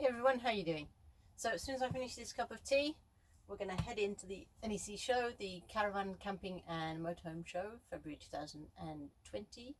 everyone, how are you doing? So as soon as I finish this cup of tea, we're going to head into the NEC show, the Caravan Camping and Motorhome show, February 2020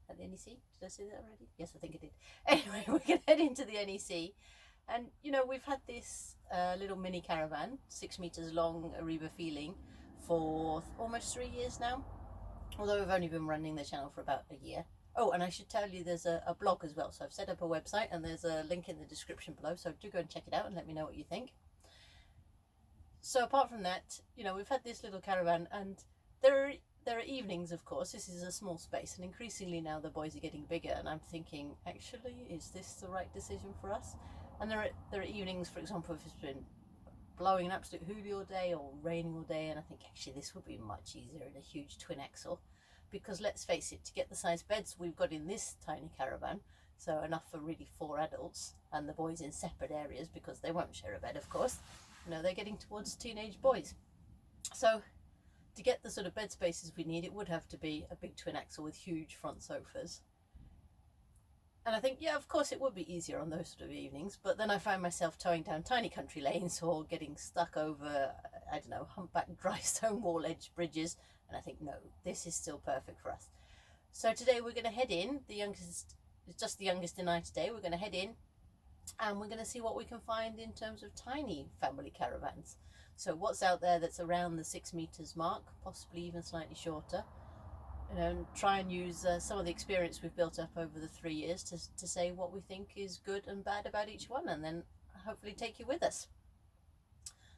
at the NEC. Did I say that already? Yes, I think I did. Anyway, we're going to head into the NEC, and you know, we've had this little mini caravan, 6 meters long, Ariba feeling, for almost 3 years now, although we've only been running the channel for about a year. Oh, and I should tell you there's a blog as well. So I've set up a website and there's a link in the description below. So do go and check it out and let me know what you think. So apart from that, you know, we've had this little caravan, and there are evenings, of course. This is a small space, and increasingly now the boys are getting bigger, and I'm thinking, actually, is this the right decision for us? And there are evenings, for example, if it's been blowing an absolute hoolie all day or raining all day, and I think actually this would be much easier in a huge twin axle. Because let's face it, to get the size beds we've got in this tiny caravan, so enough for really 4 adults, and the boys in separate areas because they won't share a bed, of course. You know, they're getting towards teenage boys. So to get the sort of bed spaces we need, it would have to be a big twin axle with huge front sofas. And I think, yeah, of course it would be easier on those sort of evenings, but then I find myself towing down tiny country lanes or getting stuck over, I don't know, humpback dry stone wall edge bridges. And I think, no, this is still perfect for us. So today we're going to head in, it's just the youngest and I today, we're going to head in and we're going to see what we can find in terms of tiny family caravans. So what's out there that's around the 6 meters mark, possibly even slightly shorter. You know, and try and use some of the experience we've built up over the 3 years to say what we think is good and bad about each one, and then hopefully take you with us.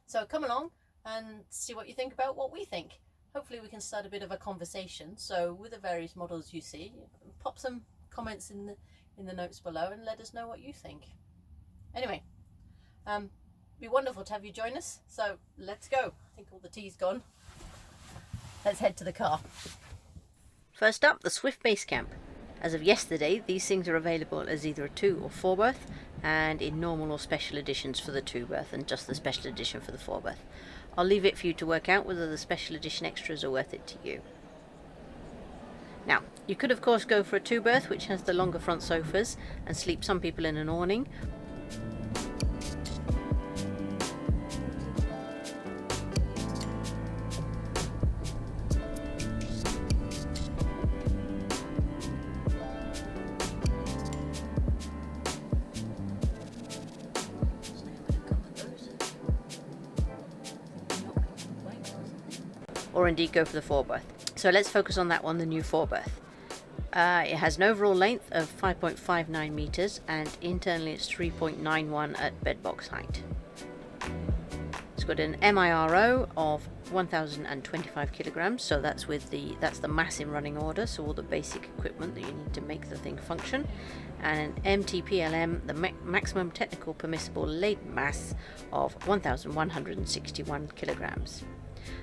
So come along and see what you think about what we think. Hopefully we can start a bit of a conversation. So with the various models you see, pop some comments in the notes below and let us know what you think. Anyway, be wonderful to have you join us. So let's go. I think all the tea's gone. Let's head to the car. First up, the Swift Basecamp. As of yesterday, these things are available as either a 2 or 4 berth, and in normal or special editions for the 2 berth and just the special edition for the 4 berth. I'll leave it for you to work out whether the special edition extras are worth it to you. Now, you could of course go for a 2 berth which has the longer front sofas and sleep some people in an awning. Or indeed go for the 4 berth. So let's focus on that one, the new 4 berth. It has an overall length of 5.59 meters and internally it's 3.91 at bed box height. It's got an MIRO of 1025 kilograms, so that's the mass in running order, so all the basic equipment that you need to make the thing function, and an MTPLM, the maximum technical permissible laden mass of 1161 kilograms.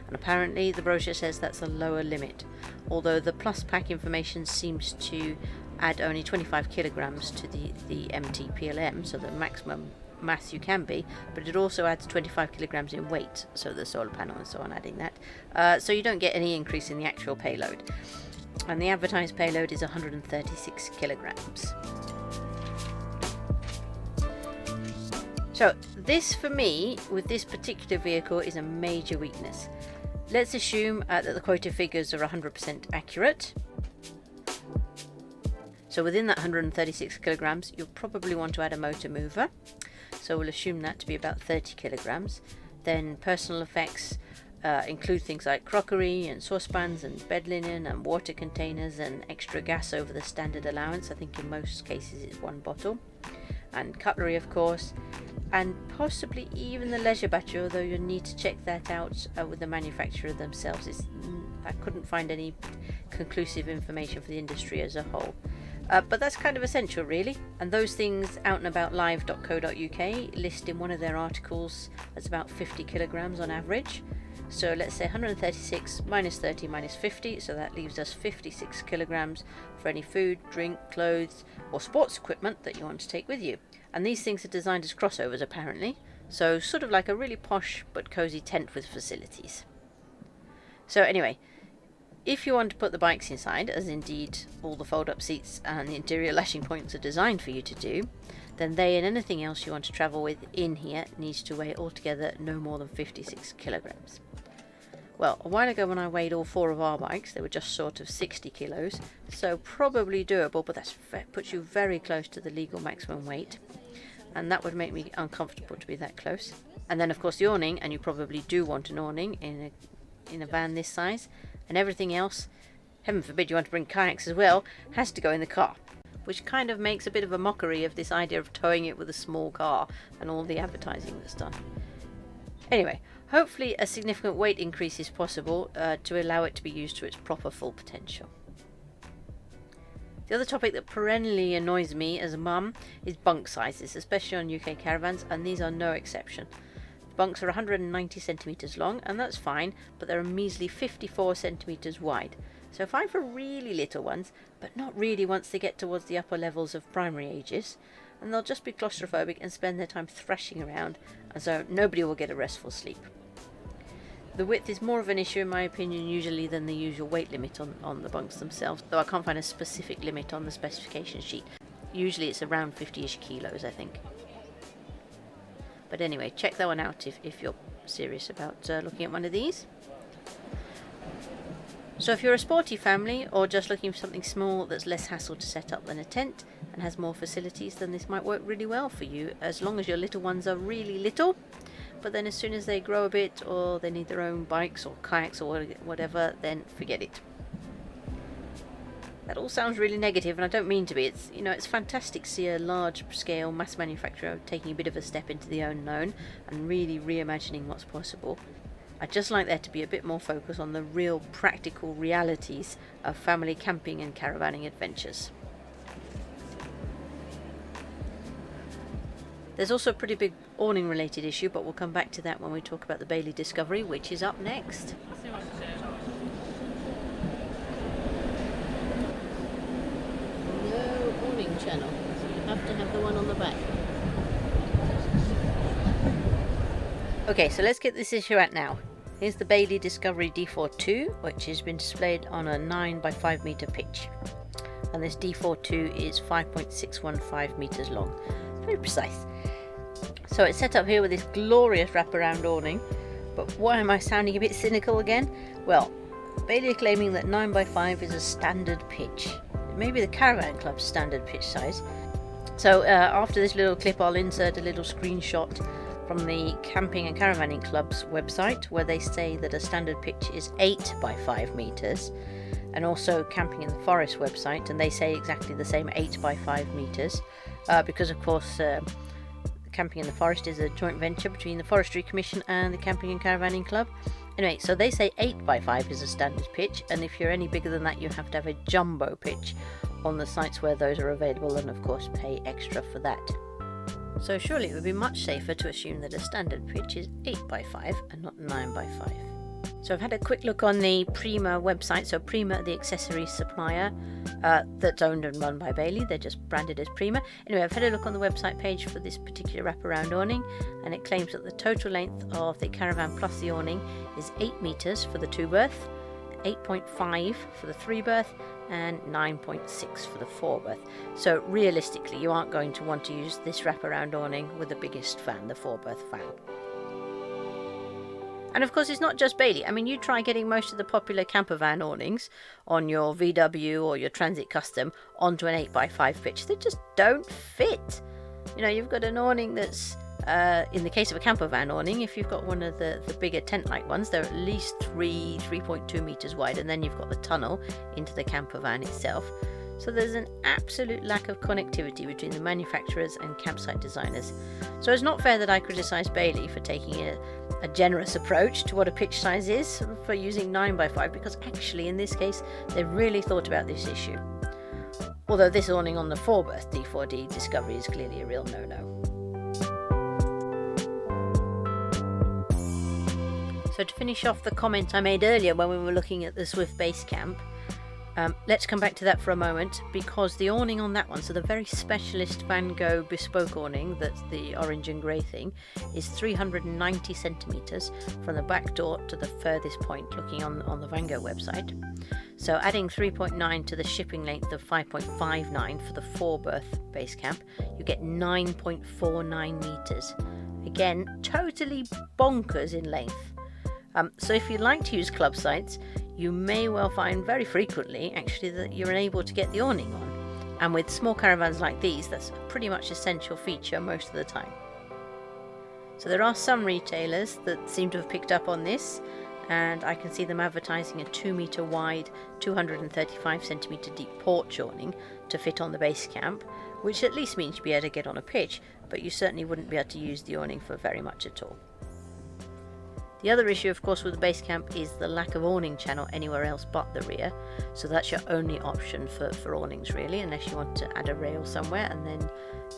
And apparently the brochure says that's a lower limit, although the plus pack information seems to add only 25 kilograms to the MTPLM, so the maximum mass you can be, but it also adds 25 kilograms in weight, so the solar panel and so on adding that, so you don't get any increase in the actual payload. And the advertised payload is 136 kilograms. So this, for me, with this particular vehicle, is a major weakness. Let's assume that the quoted figures are 100% accurate. So within that 136 kilograms, you'll probably want to add a motor mover. So we'll assume that to be about 30 kilograms. Then personal effects include things like crockery and saucepans and bed linen and water containers and extra gas over the standard allowance. I think in most cases it's 1 bottle. And cutlery, of course, and possibly even the leisure battery, although you'll need to check that out with the manufacturer themselves. I couldn't find any conclusive information for the industry as a whole. But that's kind of essential, really. And those things outandaboutlive.co.uk list in one of their articles as about 50 kilograms on average. So let's say 136 minus 30 minus 50, so that leaves us 56 kilograms for any food, drink, clothes or sports equipment that you want to take with you. And these things are designed as crossovers apparently, so sort of like a really posh but cozy tent with facilities. So anyway, if you want to put the bikes inside, as indeed all the fold-up seats and the interior lashing points are designed for you to do, then they and anything else you want to travel with in here needs to weigh altogether no more than 56 kilograms. Well, a while ago when I weighed all 4 of our bikes, they were just sort of 60 kilos, so probably doable, but that puts you very close to the legal maximum weight, and that would make me uncomfortable to be that close. And then of course the awning, and you probably do want an awning in a van this size, and everything else, heaven forbid you want to bring kayaks as well, has to go in the car, which kind of makes a bit of a mockery of this idea of towing it with a small car and all the advertising that's done. Anyway, hopefully a significant weight increase is possible to allow it to be used to its proper full potential. The other topic that perennially annoys me as a mum is bunk sizes, especially on UK caravans, and these are no exception. Bunks are 190 centimetres long, and that's fine, but they're a measly 54 centimetres wide. So fine for really little ones, but not really once they get towards the upper levels of primary ages, and they'll just be claustrophobic and spend their time thrashing around, and so nobody will get a restful sleep. The width is more of an issue in my opinion usually than the usual weight limit on the bunks themselves, though I can't find a specific limit on the specification sheet. Usually it's around 50-ish kilos, I think. But anyway, check that one out if you're serious about looking at one of these. So if you're a sporty family or just looking for something small that's less hassle to set up than a tent and has more facilities, then this might work really well for you, as long as your little ones are really little. But then as soon as they grow a bit, or they need their own bikes or kayaks or whatever, then forget it. That all sounds really negative, and I don't mean to be. It's fantastic to see a large-scale mass manufacturer taking a bit of a step into the unknown and really reimagining what's possible. I'd just like there to be a bit more focus on the real practical realities of family camping and caravanning adventures. There's also a pretty big awning-related issue, but we'll come back to that when we talk about the Bailey Discovery, which is up next. Channel, so you have to have the one on the back. Okay, so let's get this issue out now. Here's the Bailey Discovery D42, which has been displayed on a 9 by 5 meter pitch, and this D42 is 5.615 meters long. Very precise. So it's set up here with this glorious wraparound awning, but why am I sounding a bit cynical again? Well, Bailey are claiming that 9 by 5 is a standard pitch. Maybe the Caravan Club's standard pitch size. So after this little clip I'll insert a little screenshot from the Camping and Caravanning Club's website, where they say that a standard pitch is 8 by 5 meters, and also Camping in the Forest website, and they say exactly the same, 8 by 5 meters, because of course Camping in the Forest is a joint venture between the Forestry Commission and the Camping and Caravanning Club. Anyway, so they say 8 by 5 is a standard pitch, and if you're any bigger than that you have to have a jumbo pitch on the sites where those are available, and of course pay extra for that. So surely it would be much safer to assume that a standard pitch is 8 by 5 and not 9 by 5. So I've had a quick look on the Prima website. So Prima, the accessory supplier that's owned and run by Bailey, they're just branded as Prima. Anyway, I've had a look on the website page for this particular wraparound awning, and it claims that the total length of the Caravan plus the awning is 8 meters for the 2-berth, 8.5 for the 3-berth, and 9.6 for the 4-berth. So realistically you aren't going to want to use this wraparound awning with the biggest fan, the 4-berth fan. And of course it's not just Bailey. I mean, you try getting most of the popular camper van awnings on your VW or your Transit Custom onto an 8 by 5 pitch. They just don't fit. You've got an awning that's, in the case of a camper van awning, if you've got one of the bigger tent-like ones, they're at least 3.2 meters wide, and then you've got the tunnel into the camper van itself. So there's an absolute lack of connectivity between the manufacturers and campsite designers. So it's not fair that I criticise Bailey for taking a generous approach to what a pitch size is for using 9 by 5, because actually in this case they've really thought about this issue. Although this awning on the 4-berth D4D Discovery is clearly a real no-no. So to finish off the comment I made earlier when we were looking at the Swift Basecamp, let's come back to that for a moment, because the awning on that one, so the very specialist Van Gogh bespoke awning, that's the orange and grey thing, is 390 centimetres from the back door to the furthest point, looking on the Van Gogh website. So adding 3.9 to the shipping length of 5.59 for the 4-berth Basecamp, you get 9.49 meters. Again, totally bonkers in length. So if you like to use club sites, you may well find very frequently actually that you're unable to get the awning on. And with small caravans like these, that's a pretty much essential feature most of the time. So there are some retailers that seem to have picked up on this, and I can see them advertising a 2 meter wide, 235 centimeter deep porch awning to fit on the Basecamp, which at least means you'd be able to get on a pitch, but you certainly wouldn't be able to use the awning for very much at all. The other issue, of course, with the Basecamp is the lack of awning channel anywhere else but the rear, so that's your only option for awnings really, unless you want to add a rail somewhere, and then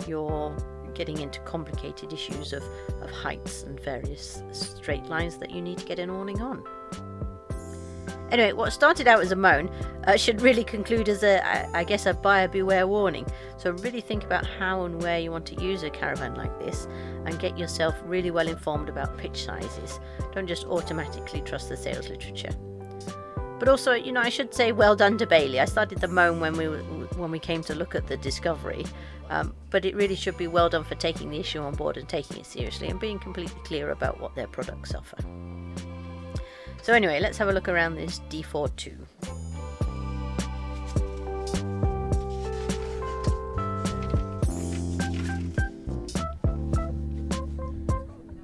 you're getting into complicated issues of heights and various straight lines that you need to get an awning on. Anyway, what started out as a moan should really conclude as I guess a buyer beware warning. So really think about how and where you want to use a caravan like this, and get yourself really well informed about pitch sizes. Don't just automatically trust the sales literature. But also, you know, I should say well done to Bailey. I started to moan when we came to look at the Discovery, but it really should be well done for taking the issue on board and taking it seriously and being completely clear about what their products offer. So anyway, let's have a look around this D42.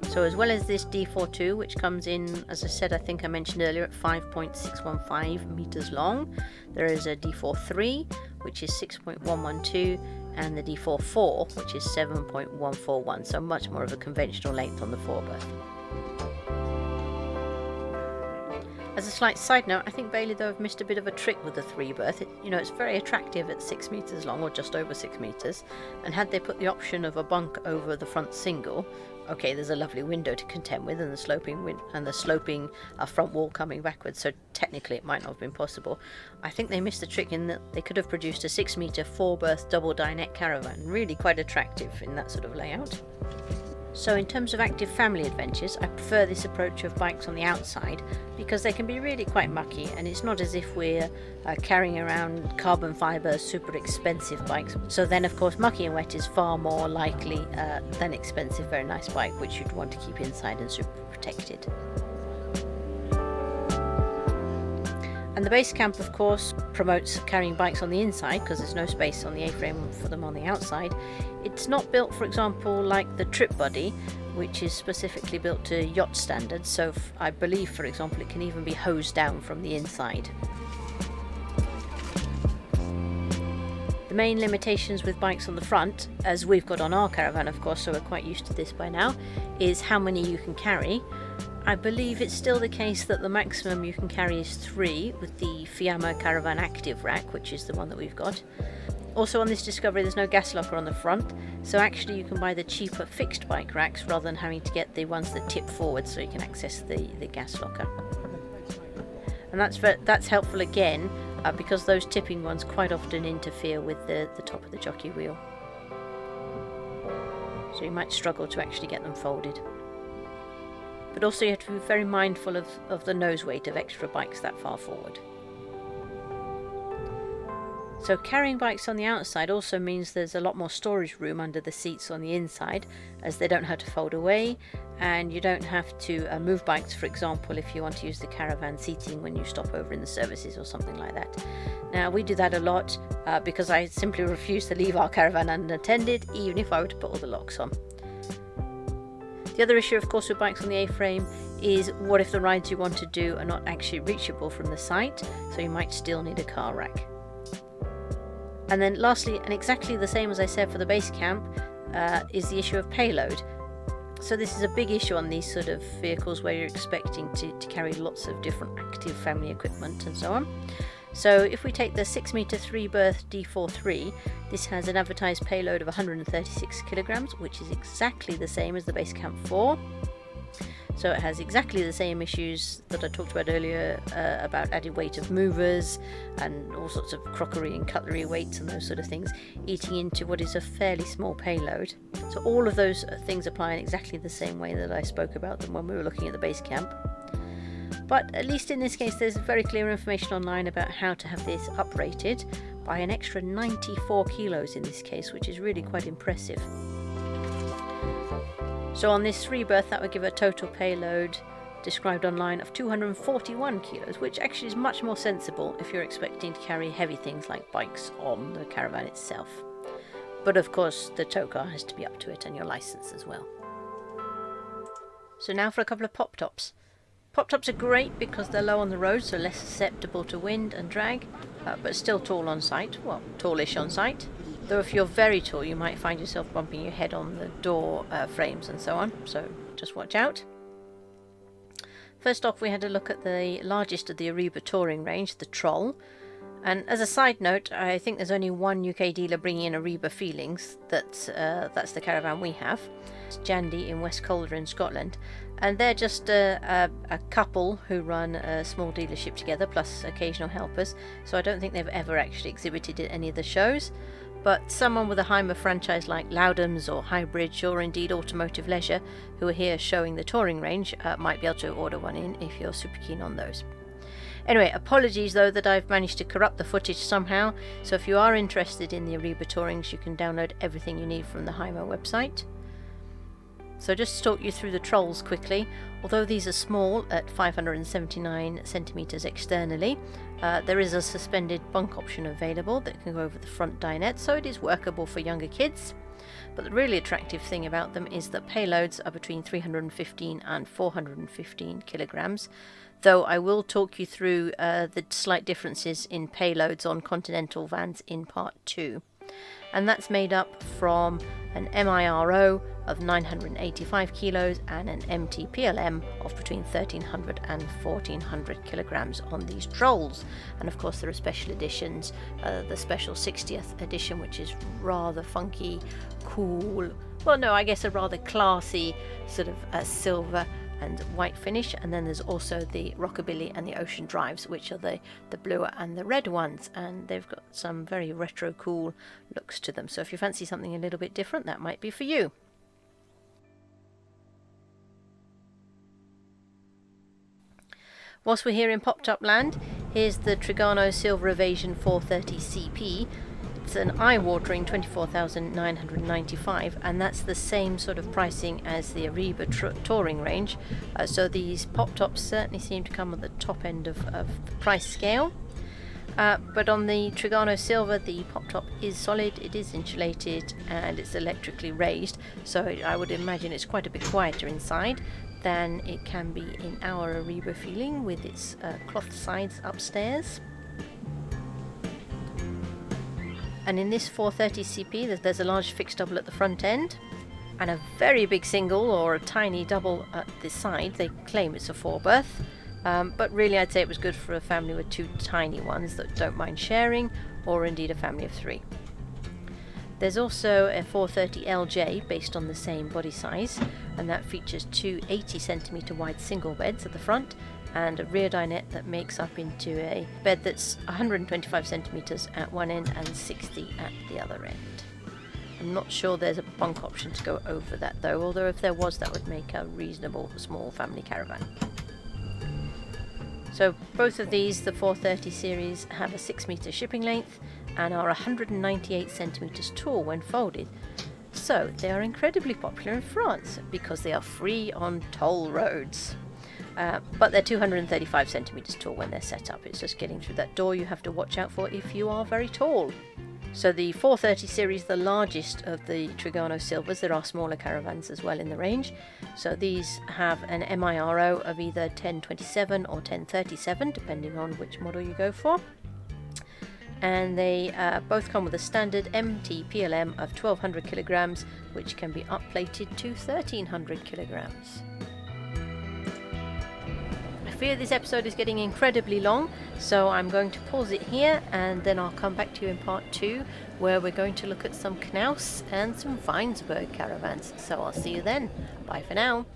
So as well as this D42, which comes in, as I said, I think I mentioned earlier, at 5.615 meters long, there is a D43, which is 6.112, and the D44, which is 7.141, so much more of a conventional length on the 4-berth. As a slight side note, I think Bailey though have missed a bit of a trick with the 3-berth. It's very attractive at 6 meters long, or just over 6 meters, and had they put the option of a bunk over the front single, okay, there's a lovely window to contend with, and the sloping front wall coming backwards, so technically it might not have been possible. I think they missed the trick in that they could have produced a 6 meter 4-berth double dinette caravan, really quite attractive in that sort of layout. So in terms of active family adventures, I prefer this approach of bikes on the outside because they can be really quite mucky, and it's not as if we're carrying around carbon fibre super expensive bikes. So then of course mucky and wet is far more likely than expensive very nice bike which you'd want to keep inside and super protected. And the Basecamp of course promotes carrying bikes on the inside because there's no space on the A-frame for them on the outside. It's not built, for example, like the Trip Buddy, which is specifically built to yacht standards, so I believe, for example, it can even be hosed down from the inside. The main limitations with bikes on the front, as we've got on our caravan of course, so we're quite used to this by now, is how many you can carry. I believe it's still the case that the maximum you can carry is 3 with the Fiamma Caravan Active Rack, which is the one that we've got. Also on this Discovery there's no gas locker on the front, so actually you can buy the cheaper fixed bike racks rather than having to get the ones that tip forward so you can access the gas locker. And that's helpful again because those tipping ones quite often interfere with the top of the jockey wheel. So you might struggle to actually get them folded. But also you have to be very mindful of the nose weight of extra bikes that far forward. So carrying bikes on the outside also means there's a lot more storage room under the seats on the inside, as they don't have to fold away, and you don't have to move bikes, for example, if you want to use the caravan seating when you stop over in the services or something like that. Now we do that a lot because I simply refuse to leave our caravan unattended, even if I were to put all the locks on. The other issue, of course, with bikes on the A-frame is what if the rides you want to do are not actually reachable from the site, so you might still need a car rack. And then lastly, and exactly the same as I said for the Basecamp, is the issue of payload. So this is a big issue on these sort of vehicles where you're expecting to carry lots of different active family equipment and so on. So if we take the 6 meter 3-berth D43, this has an advertised payload of 136 kilograms, which is exactly the same as the Basecamp 4. So it has exactly the same issues that I talked about earlier about added weight of movers and all sorts of crockery and cutlery weights and those sort of things eating into what is a fairly small payload. So all of those things apply in exactly the same way that I spoke about them when we were looking at the Basecamp. But at least in this case there's very clear information online about how to have this uprated by an extra 94 kilos in this case, which is really quite impressive. So on this 3-berth that would give a total payload described online of 241 kilos, which actually is much more sensible if you're expecting to carry heavy things like bikes on the caravan itself. But of course the tow car has to be up to it and your license as well. So now for a couple of pop tops. Pop tops are great because they're low on the road, so less susceptible to wind and drag, but still tall on site, well, tallish on site. Though if you're very tall you might find yourself bumping your head on the door frames and so on, so just watch out. First off, we had a look at the largest of the Ariba touring range, the Troll. And as a side note, I think there's only one UK dealer bringing in Ariba Feelings. That's the caravan we have. It's Jandy in West Calder in Scotland. And they're just a couple who run a small dealership together, plus occasional helpers. So I don't think they've ever actually exhibited at any of the shows. But someone with a Heimer franchise like Loudham's or Highbridge, or indeed Automotive Leisure, who are here showing the touring range, might be able to order one in if you're super keen on those. Anyway, apologies though that I've managed to corrupt the footage somehow, so if you are interested in the Ariba Tourings you can download everything you need from the Heimer website. So just to talk you through the Trolls quickly. Although these are small at 579 centimeters externally, there is a suspended bunk option available that can go over the front dinette, so it is workable for younger kids. But the really attractive thing about them is that payloads are between 315 and 415 kilograms, though I will talk you through the slight differences in payloads on Continental vans in part 2. And that's made up from an MIRO of 985 kilos and an MTPLM of between 1300 and 1400 kilograms on these Trolls. And of course there are special editions, the special 60th edition, which is rather funky, cool, well no, I guess a rather classy sort of silver and white finish, and then there's also the Rockabilly and the Ocean Drives, which are the bluer and the red ones, and they've got some very retro cool looks to them, so if you fancy something a little bit different, that might be for you. Whilst we're here in Pop Top land, here's the Trigano Silver Evasion 430 CP. It's an eye-watering 24,995, and that's the same sort of pricing as the Ariba touring range. So these pop tops certainly seem to come at the top end of the price scale. But on the Trigano Silver, the pop top is solid, it is insulated, and it's electrically raised. So I would imagine it's quite a bit quieter inside than it can be in our Ariba Feeling with its cloth sides upstairs. And in this 430 CP there's a large fixed double at the front end and a very big single or a tiny double at the side. They claim it's a 4-berth, but really I'd say it was good for a family with 2 tiny ones that don't mind sharing, or indeed a family of 3. There's also a 430 LJ based on the same body size, and that features 2 80cm wide single beds at the front and a rear dinette that makes up into a bed that's 125 centimeters at one end and 60 at the other end. I'm not sure there's a bunk option to go over that though, although if there was that would make a reasonable small family caravan. So both of these, the 430 series, have a 6-meter shipping length and are 198 centimeters tall when folded. So they are incredibly popular in France because they are free on toll roads. But they're 235 centimeters tall when they're set up. It's just getting through that door you have to watch out for if you are very tall. So the 430 series, the largest of the Trigano Silvers. There are smaller caravans as well in the range. So these have an MIRO of either 1027 or 1037, depending on which model you go for. And they both come with a standard MTPLM of 1200 kilograms, which can be upplated to 1300 kilograms. I fear this episode is getting incredibly long, so I'm going to pause it here and then I'll come back to you in part 2, where we're going to look at some Knaus and some Weinsberg caravans. So I'll see you then. Bye for now.